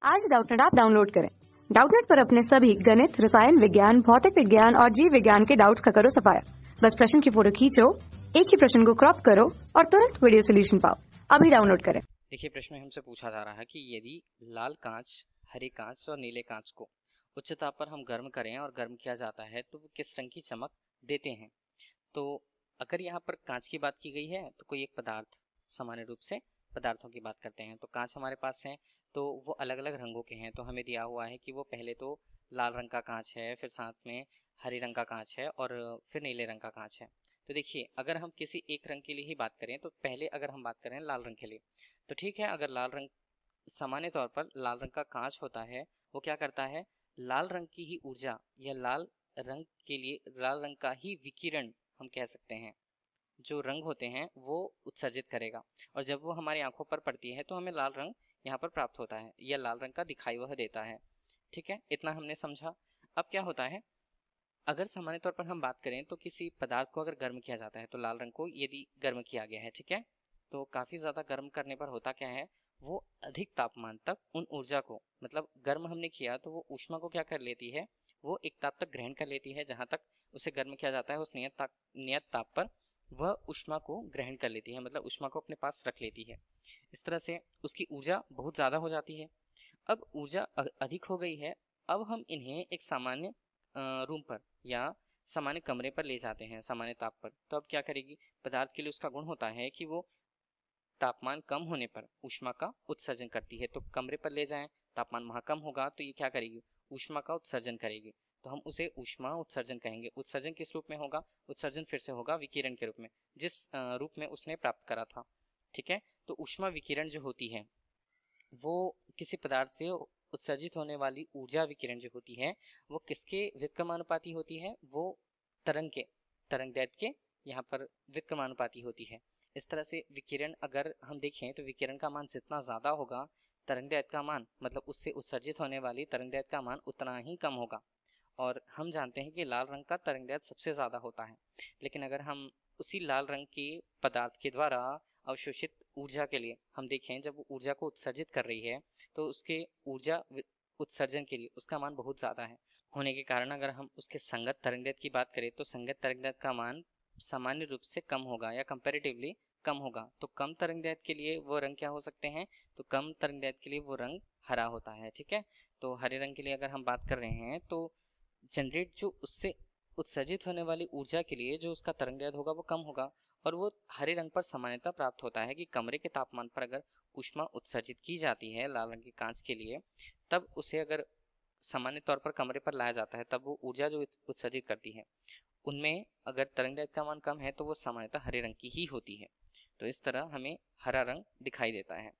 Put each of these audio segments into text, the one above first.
आज Doubtnut app download करें। Doubtnut पर अपने सभी गणित, रसायन विज्ञान, भौतिक विज्ञान और जीव विज्ञान के डाउट्स का करो सफाया। बस प्रश्न की फोटो खींचो, एक ही प्रश्न को क्रॉप करो और तुरंत वीडियो सोल्यूशन पाओ। अभी डाउनलोड करें। देखिए, प्रश्न में हमसे पूछा जा रहा है कि यदि लाल कांच, हरे कांच और नीले कांच को उच्च ताप पर हम गर्म करें और गर्म किया जाता है तो वो किस रंग की चमक देते हैं। तो अगर यहाँ पर कांच की बात की गई है तो कोई एक पदार्थ, सामान्य रूप से पदार्थों की बात करते हैं, तो कांच हमारे पास है तो वो अलग अलग रंगों के हैं। तो हमें दिया हुआ है कि वो पहले तो लाल रंग का कांच है, फिर साथ में हरे रंग का कांच है और फिर नीले रंग का कांच है। तो देखिए, अगर हम किसी एक रंग के लिए ही बात करें तो पहले अगर हम बात करें लाल रंग के लिए तो ठीक है, अगर लाल रंग, सामान्य तौर पर लाल रंग का कांच होता है वो क्या करता है, लाल रंग की ही ऊर्जा या लाल रंग के लिए लाल रंग का ही विकिरण हम कह सकते हैं, जो रंग होते हैं वो उत्सर्जित करेगा और जब वो हमारी आंखों पर पड़ती है तो हमें लाल रंग यहाँ पर प्राप्त होता है या लाल रंग का दिखाई वह देता है। ठीक है, इतना हमने समझा। अब क्या होता है, अगर सामान्य तौर पर हम बात करें तो किसी पदार्थ को अगर गर्म किया जाता है तो लाल रंग को यदि गर्म किया गया है, ठीक है, तो काफी ज्यादा गर्म करने पर होता क्या है, वो अधिक तापमान तक उन ऊर्जा को, मतलब गर्म हमने किया तो वो ऊष्मा को क्या कर लेती है, वो एक ताप तक ग्रहण कर लेती है। जहां तक उसे गर्म किया जाता है उस नियत ताप पर वह ऊष्मा को ग्रहण कर लेती है, मतलब ऊष्मा को अपने पास रख लेती है। इस तरह से उसकी ऊर्जा बहुत ज्यादा हो जाती है। अब ऊर्जा अधिक हो गई है, अब हम इन्हें एक सामान्य रूम पर या सामान्य कमरे पर ले जाते हैं, सामान्य ताप पर। तो अब क्या करेगी, पदार्थ के लिए उसका गुण होता है कि वो तापमान कम होने पर ऊष्मा का उत्सर्जन करती है। तो कमरे पर ले जाएं, तापमान वहां कम होगा तो ये क्या करेगी, ऊष्मा का उत्सर्जन करेगी। तो हम उसे ऊष्मा उत्सर्जन कहेंगे। उत्सर्जन किस रूप में होगा, उत्सर्जन फिर से होगा विकिरण के रूप में, जिस रूप में उसने प्राप्त करा था। ठीक है, तो ऊष्मा विकिरण जो होती है वो किसी पदार्थ से उत्सर्जित होने वाली ऊर्जा विकिरण जो होती है वो किसके व्युत्क्रमानुपाती होती है, वो तरंग के, तरंग दैर्ध्य के यहाँ पर व्युत्क्रमानुपाती होती है। इस तरह से विकिरण अगर हम देखें तो विकिरण का मान जितना ज्यादा होगा, तरंग दैर्ध्य का मान, मतलब उससे उत्सर्जित होने वाली तरंग दैर्ध्य का मान उतना ही कम होगा। और हम जानते हैं कि लाल रंग का तरंग दैर्ध्य सबसे ज्यादा होता है। लेकिन अगर हम उसी लाल रंग के पदार्थ के द्वारा अवशोषित ऊर्जा के लिए हम देखें, जब वो ऊर्जा को उत्सर्जित कर रही है तो उसके ऊर्जा उत्सर्जन के लिए उसका मान बहुत ज्यादा है होने के कारण अगर हम उसके संगत तरंग दैर्ध्य की बात करें तो संगत तरंग दैर्ध्य का मान सामान्य रूप से कम होगा या कंपैरेटिवली कम होगा। तो कम तरंग दैर्ध्य के लिए वो रंग क्या हो सकते हैं, तो कम तरंग दैर्ध्य के लिए वो रंग हरा होता है। ठीक है, तो हरे रंग के लिए अगर हम बात कर रहे हैं तो जनरेट जो उससे उत्सर्जित होने वाली ऊर्जा के लिए जो उसका तरंग दैर्ध्य होगा वो कम होगा और वो हरे रंग पर सामान्यता प्राप्त होता है कि कमरे के तापमान पर अगर ऊष्मा उत्सर्जित की जाती है लाल रंग के कांच के लिए, तब उसे अगर सामान्य तौर पर कमरे पर लाया जाता है तब वो ऊर्जा जो उत्सर्जित करती है उनमें अगर तरंग दैर्ध्य का मान कम है तो वो सामान्यतः हरे रंग की ही होती है। तो इस तरह हमें हरा रंग दिखाई देता है।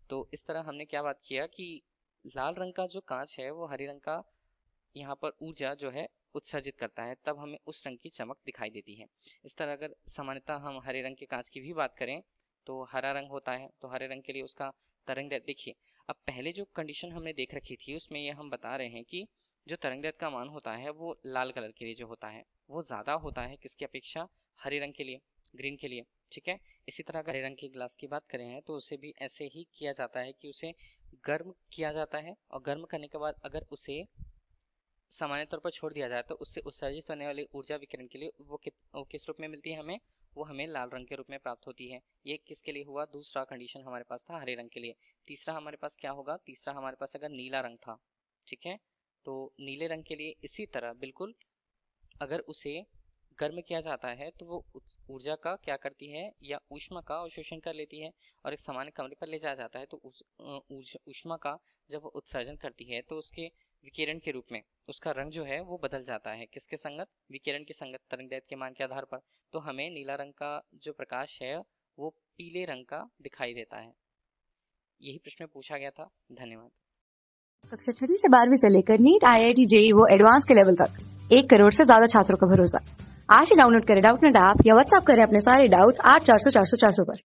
तो इस तरह हमने क्या बात किया कि लाल रंग का जो कांच है वो हरे रंग का यहाँ पर ऊर्जा जो है उत्सर्जित करता है, तब हमें उस रंग की चमक दिखाई देती है। इस तरह अगर सामान्यतः हम हरे रंग के कांच की भी बात करें तो हरा रंग होता है, तो हरे रंग के लिए उसका तरंग दैर्ध्य देखिए, अब पहले जो कंडीशन हमने देख रखी थी उसमें ये हम बता रहे हैं कि जो तरंग दैर्ध्य का मान होता है वो लाल कलर के लिए जो होता है वो ज्यादा होता है किसकी अपेक्षा, हरे रंग के लिए, ग्रीन के लिए। ठीक है, इसी तरह अगर हरे रंग के ग्लास की बात करें तो उसे भी ऐसे ही किया जाता है कि उसे गर्म किया जाता है और गर्म करने के बाद अगर उसे सामान्य तौर पर छोड़ दिया जाए तो उससे उत्सर्जित होने वाली ऊर्जा विकिरण के लिए वो किस रूप में मिलती है हमें, वो हमें लाल रंग के रूप में प्राप्त होती है। ये किसके लिए हुआ, दूसरा कंडीशन हमारे पास था हरे रंग के लिए। तीसरा हमारे पास क्या होगा, तीसरा हमारे पास अगर नीला रंग था, ठीक है, तो नीले रंग के लिए इसी तरह बिल्कुल अगर उसे गर्म किया जाता है तो वो ऊर्जा का क्या करती है या ऊष्मा का अवशोषण कर लेती है और एक सामान्य कमरे पर ले जाया जाता है तो उस ऊष्मा का जब वो उत्सर्जन करती है तो उसके विकिरण के रूप में उसका रंग जो है वो बदल जाता है, किसके संगत, विकिरण के संगत तरंग दैर्ध्य के मान के आधार पर। तो हमें नीला रंग का जो प्रकाश है वो पीले रंग का दिखाई देता है। यही प्रश्न पूछा गया था। धन्यवाद। कक्षा 6 से 12वीं से लेकर नीट, IIT, JEE वो एडवांस के लेवल तक 1 करोड़ से ज्यादा छात्रों का भरोसा। आज ही डाउनलोड करें डाउटनेट ऐप या व्हाट्सएप करें अपने सारे डाउट्स 8400 400 400 पर।